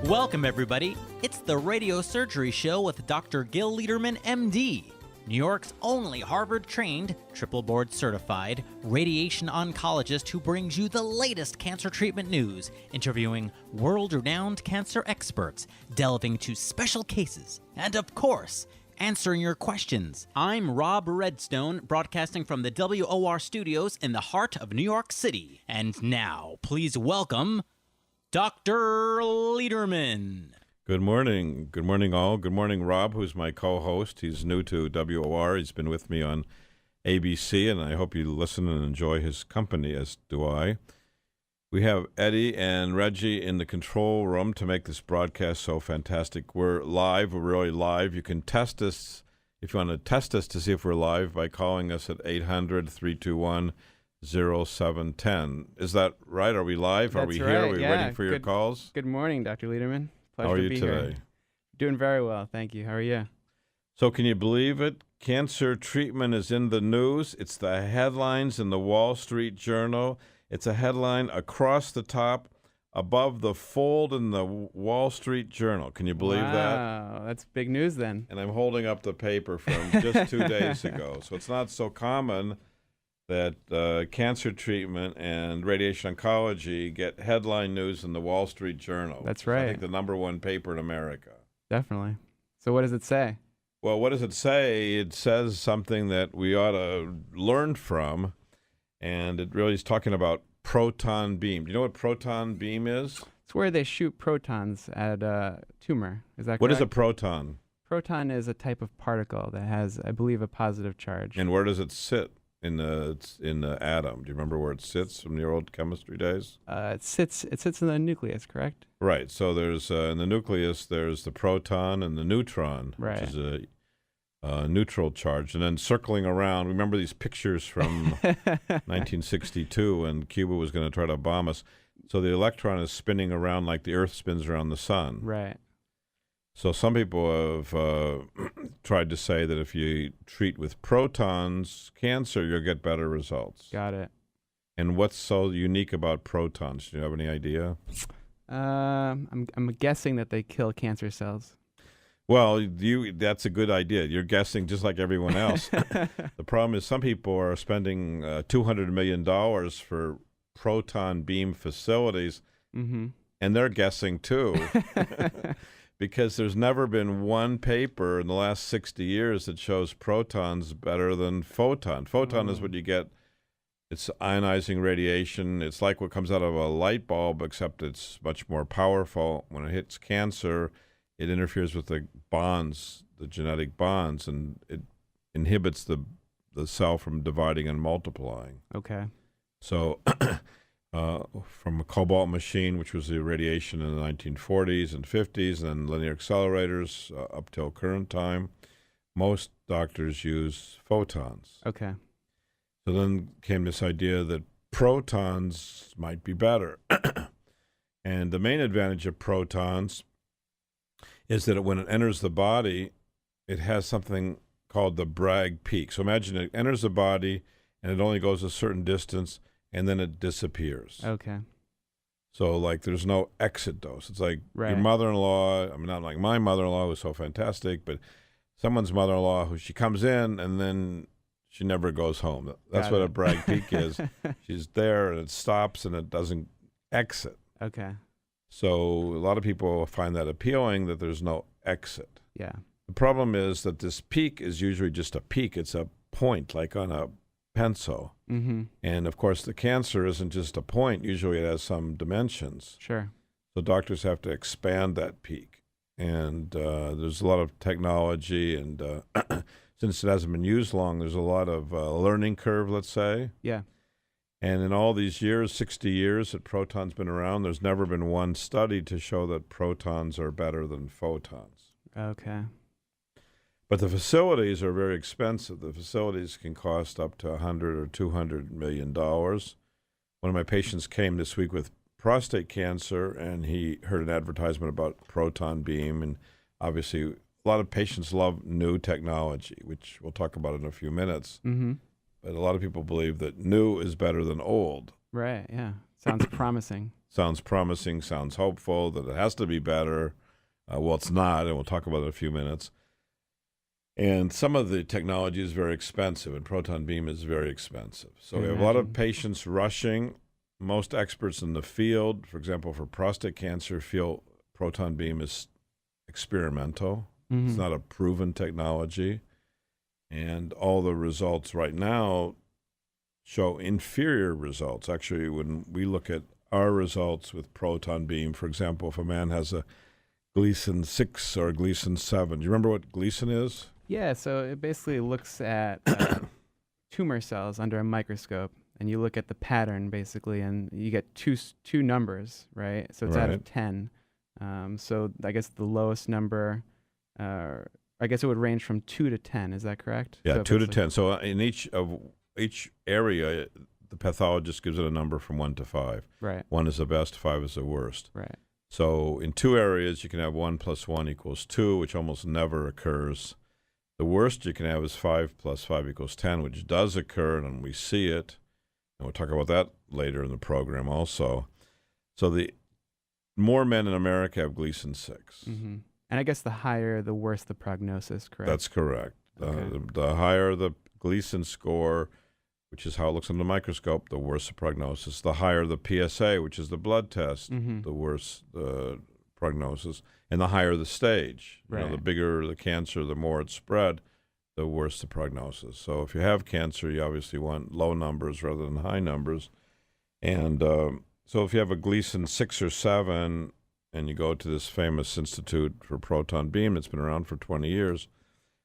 Welcome, everybody. It's the Radiosurgery Show with Dr. Gil Lederman, MD, New York's only Harvard-trained, triple board-certified radiation oncologist who brings you the latest cancer treatment news, interviewing world-renowned cancer experts, delving into special cases, and, of course, answering your questions. I'm Rob Redstone, broadcasting from the WOR studios in the heart of New York City. And now, please welcome Dr. Lederman. Good morning. Good morning, all. Good morning, Rob, who's my co-host. He's new to WOR. He's been with me on ABC, and I hope you listen and enjoy his company, as do I. We have Eddie and Reggie in the control room to make this broadcast so fantastic. We're live. We're really live. You can test us, if you want to test us to see if we're live, by calling us at 800-321-0710. Is that right? Are we live? That's Are we right. here? Are we Yeah. waiting for your calls? Good morning, Dr. Lederman. Pleasure How are to you be today? here. Doing very well, thank you. How are you? So can you believe it? Cancer treatment is in the news. It's the headlines in the Wall Street Journal. It's a headline across the top above the fold in the Wall Street Journal. Can you believe that? Wow, that's big news then. And I'm holding up the paper from just 2 days ago. So it's not so common that cancer treatment and radiation oncology get headline news in the Wall Street Journal. That's right. I think the number one paper in America. Definitely. So what does it say? Well, what does it say? It says something that we ought to learn from, and it really is talking about proton beam. Do you know what proton beam is? It's where they shoot protons at a tumor. Is that correct? What is a proton? Proton is a type of particle that has, I believe, a positive charge. And where does it sit in the atom? Do you remember where it sits from your old chemistry days? It sits in the nucleus, correct? Right. So there's in the nucleus there's the proton and the neutron, Right. which is a neutral charge, and then circling around. Remember these pictures from 1962 when Cuba was going to try to bomb us? So the electron is spinning around like the Earth spins around the sun. Right. So some people have tried to say that if you treat with protons cancer, you'll get better results. Got it. And what's so unique about protons? Do you have any idea? I'm guessing that they kill cancer cells. Well, that's a good idea. You're guessing just like everyone else. The problem is some people are spending $200 million for proton beam facilities, Mm-hmm. and they're guessing too. Because there's never been one paper in the last 60 years that shows protons better than photon. Photon is what you get. It's ionizing radiation. It's like what comes out of a light bulb, except it's much more powerful. When it hits cancer, it interferes with the bonds, the genetic bonds, and it inhibits the cell from dividing and multiplying. Okay. So from a cobalt machine, which was the radiation in the 1940s and 50s, and linear accelerators up till current time, most doctors use photons. Okay. So then came this idea that protons might be better. And the main advantage of protons is that when it enters the body, it has something called the Bragg peak. So imagine it enters the body, and it only goes a certain distance, and then it disappears. Okay. So, like, there's no exit dose. It's like Right. your mother-in-law, I mean, not like my mother-in-law, who's so fantastic, but someone's mother-in-law who she comes in, and then she never goes home. That's Got what it. a Bragg peak is. She's there, and it stops, and it doesn't exit. Okay. So a lot of people find that appealing, that there's no exit. Yeah. The problem is that this peak is usually just a peak. It's a point, like on a pencil. Mm-hmm. And, of course, the cancer isn't just a point. Usually it has some dimensions. Sure. So doctors have to expand that peak. And there's a lot of technology. And since it hasn't been used long, there's a lot of learning curve, let's say. Yeah. And in all these years, 60 years that proton's been around, there's never been one study to show that protons are better than photons. Okay. But the facilities are very expensive. The facilities can cost up to $100 or $200 million. One of my patients came this week with prostate cancer, and he heard an advertisement about proton beam. And obviously, a lot of patients love new technology, which we'll talk about in a few minutes. Mm-hmm. But a lot of people believe that new is better than old. Right, yeah. Sounds promising. sounds promising, sounds hopeful, that it has to be better. Well, it's not, and we'll talk about it in a few minutes. And some of the technology is very expensive, and proton beam is very expensive. So we have a lot of patients rushing. Most experts in the field, for example, for prostate cancer, feel proton beam is experimental. Mm-hmm. It's not a proven technology. And all the results right now show inferior results. Actually, when we look at our results with proton beam, for example, if a man has a Gleason 6 or Gleason 7, do you remember what Gleason is? Yeah, so it basically looks at tumor cells under a microscope, and you look at the pattern basically, and you get two numbers, right? So it's out of 10. So I guess the lowest number, I guess it would range from 2 to 10. Is that correct? Yeah, so 2 to 10. So in each area, the pathologist gives it a number from 1 to 5. Right. 1 is the best, 5 is the worst. Right. So in 2 areas, you can have 1 plus 1 equals 2, which almost never occurs. The worst you can have is 5 plus 5 equals 10, which does occur, and we see it. And we'll talk about that later in the program also. So the more men in America have Gleason 6. Mm-hmm. And I guess the higher, the worse the prognosis, correct? That's correct. Okay. The higher the Gleason score, which is how it looks under the microscope, the worse the prognosis. The higher the PSA, which is the blood test, the worse the prognosis. And the higher the stage. Right. You know, the bigger the cancer, the more it's spread, the worse the prognosis. So if you have cancer, you obviously want low numbers rather than high numbers. And so if you have a Gleason 6 or 7, and you go to this famous Institute for Proton Beam that's been around for 20 years,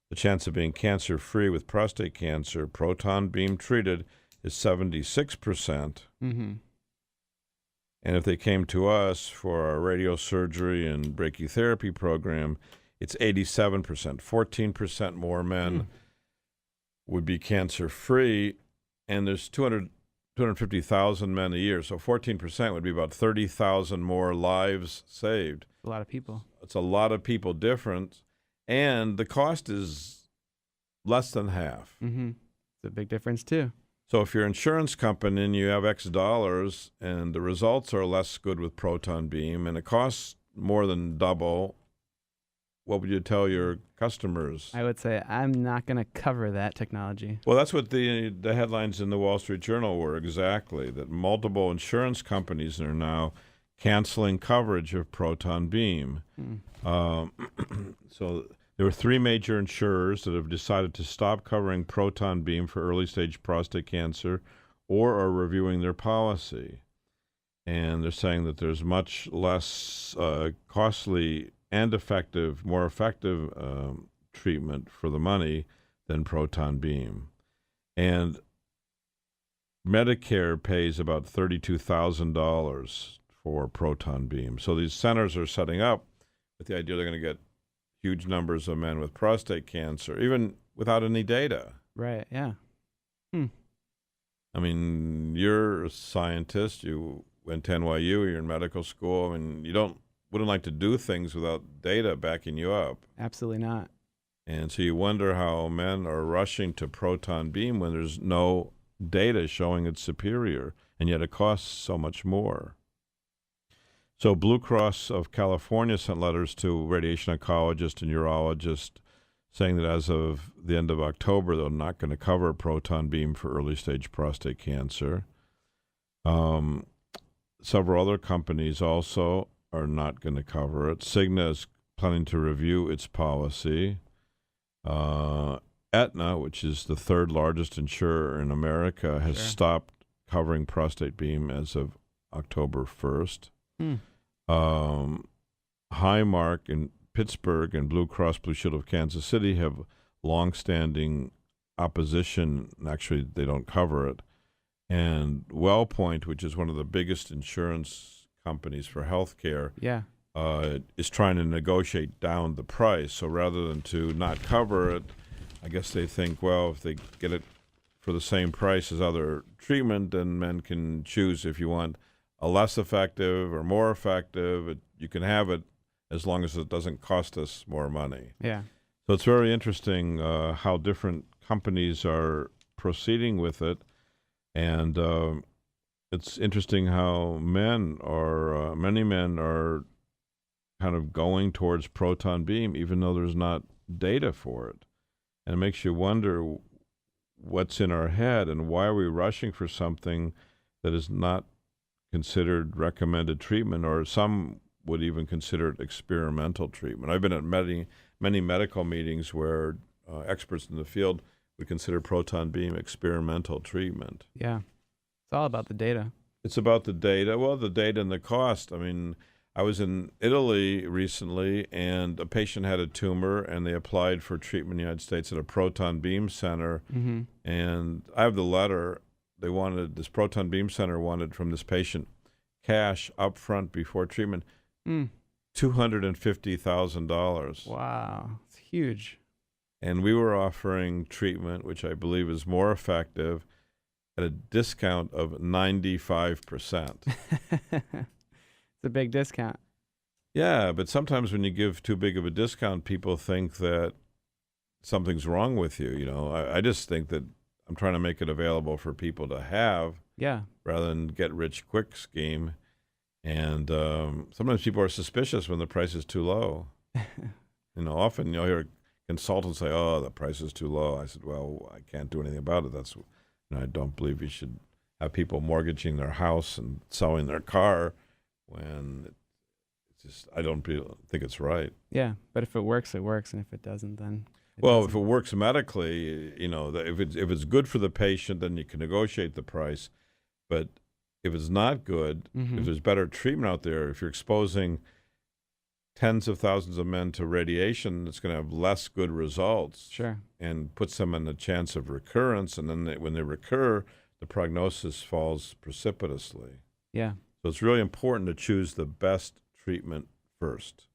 the chance of being cancer-free with prostate cancer, proton beam treated, is 76%. Mm-hmm. And if they came to us for our radiosurgery and brachytherapy program, it's 87%. 14% more men would be cancer-free, and there's 250,000 men a year, so 14% would be about 30,000 more lives saved. A lot of people. It's a lot of people difference, and the cost is less than half. Mm-hmm. It's a big difference, too. So if you're an insurance company and you have X dollars and the results are less good with proton beam and it costs more than double, what would you tell your customers? I would say I'm not going to cover that technology. Well, that's what the headlines in the Wall Street Journal were exactly, that multiple insurance companies are now canceling coverage of proton beam. So there were 3 major insurers that have decided to stop covering proton beam for early-stage prostate cancer or are reviewing their policy. And they're saying that there's much less costly and more effective treatment for the money than proton beam. And Medicare pays about $32,000 for proton beam. So these centers are setting up with the idea they're going to get huge numbers of men with prostate cancer, even without any data. Right, yeah. I mean, you're a scientist. You went to NYU. You're in medical school. I mean, wouldn't like to do things without data backing you up. Absolutely not. And so you wonder how men are rushing to proton beam when there's no data showing it's superior, and yet it costs so much more. So Blue Cross of California sent letters to radiation oncologists and urologists saying that as of the end of October, they're not going to cover proton beam for early-stage prostate cancer. Several other companies also are not going to cover it. Cigna is planning to review its policy. Aetna, which is the 3rd largest insurer in America, has stopped covering prostate beam as of October 1st. Highmark in Pittsburgh and Blue Cross Blue Shield of Kansas City have longstanding opposition, and actually they don't cover it. And WellPoint, which is one of the biggest insurance companies for healthcare, is trying to negotiate down the price. So rather than to not cover it, I guess they think, well, if they get it for the same price as other treatment, then men can choose if you want a less effective or more effective. You can have it as long as it doesn't cost us more money. Yeah. So it's very interesting how different companies are proceeding with it. And it's interesting how many men are kind of going towards proton beam, even though there's not data for it. And it makes you wonder what's in our head and why are we rushing for something that is not considered recommended treatment, or some would even consider it experimental treatment. I've been at many medical meetings where experts in the field would consider proton beam experimental treatment. Yeah. It's all about the data. It's about the data. Well, the data and the cost. I mean, I was in Italy recently, and a patient had a tumor, and they applied for treatment in the United States at a proton beam center. Mm-hmm. And I have the letter. This proton beam center wanted from this patient cash up front before treatment, $250,000. Wow. It's huge. And we were offering treatment, which I believe is more effective, at a discount of 95%. It's a big discount. Yeah, but sometimes when you give too big of a discount, people think that something's wrong with you. You know, I just think that I'm trying to make it available for people to have, rather than get rich quick scheme. And sometimes people are suspicious when the price is too low. You know, often you'll hear consultants say, "Oh, the price is too low." I said, "Well, I can't do anything about it. I don't believe you should have people mortgaging their house and selling their car when it's just, I don't think it's right." Yeah, but if it works, it works, and if it doesn't, then if it works medically, you know, if it's good for the patient, then you can negotiate the price. But if it's not good, if there's better treatment out there, if you're exposing tens of thousands of men to radiation, it's going to have less good results. Sure. And puts them in a chance of recurrence. And then when they recur, the prognosis falls precipitously. Yeah. So it's really important to choose the best treatment first.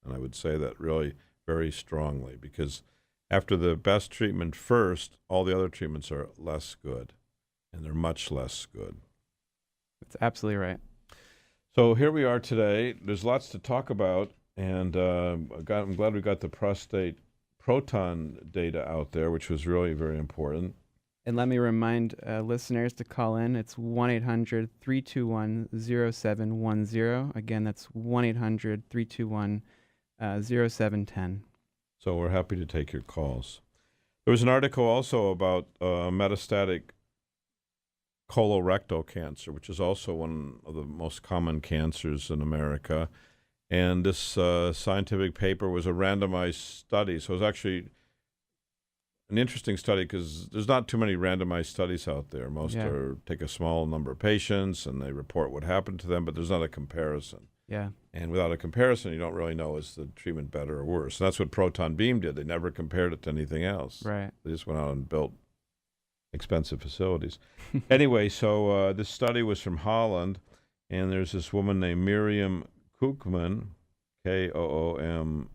And I would say that really very strongly, because after the best treatment first, all the other treatments are less good, and they're much less good. That's absolutely right. So here we are today. There's lots to talk about, and I'm glad we got the prostate proton data out there, which was really very important. And let me remind listeners to call in. It's 1-800-321-0710. Again, that's 1-800-321-0710. So we're happy to take your calls. There was an article also about metastatic colorectal cancer, which is also one of the most common cancers in America. And this scientific paper was a randomized study. So it was actually an interesting study because there's not too many randomized studies out there. Most take a small number of patients and they report what happened to them, but there's not a comparison. Yeah. And without a comparison, you don't really know, is the treatment better or worse. And that's what proton beam did. They never compared it to anything else. Right. They just went out and built expensive facilities. Anyway, so this study was from Holland, and there's this woman named Miriam Koopman, Kooman,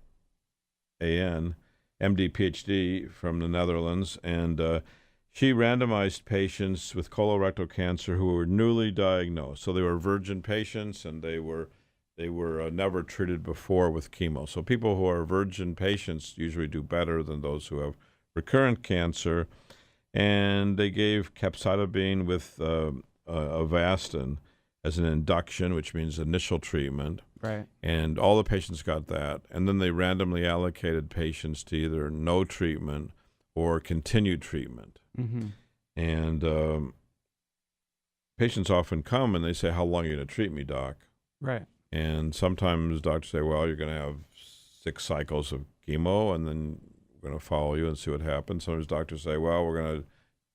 MD, PhD from the Netherlands, and she randomized patients with colorectal cancer who were newly diagnosed. So they were virgin patients, and they were never treated before with chemo. So people who are virgin patients usually do better than those who have recurrent cancer. And they gave capecitabine with Avastin as an induction, which means initial treatment. Right. And all the patients got that. And then they randomly allocated patients to either no treatment or continued treatment. Mm-hmm. And patients often come and they say, "How long are you going to treat me, doc?" Right. And sometimes doctors say, "Well, you're going to have 6 cycles of chemo, and then we're going to follow you and see what happens." Sometimes doctors say, "Well, you're going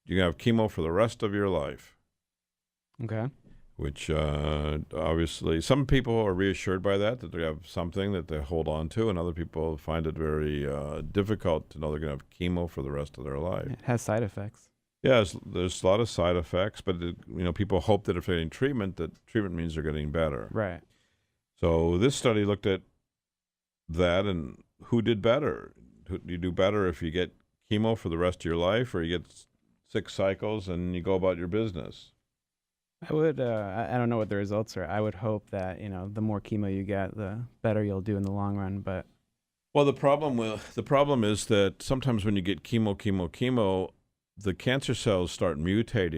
to have chemo for the rest of your life." Okay. Which obviously some people are reassured by that they have something that they hold on to, and other people find it very difficult to know they're going to have chemo for the rest of their life. It has side effects. Yeah, there's a lot of side effects, but people hope that if they're getting treatment, that treatment means they're getting better. Right. So this study looked at that and who did better. Do you do better if you get chemo for the rest of your life, or you get 6 cycles and you go about your business? I would, I don't know what the results are. I would hope that, the more chemo you get, the better you'll do in the long run. But well, the problem is that sometimes when you get chemo, the cancer cells start mutating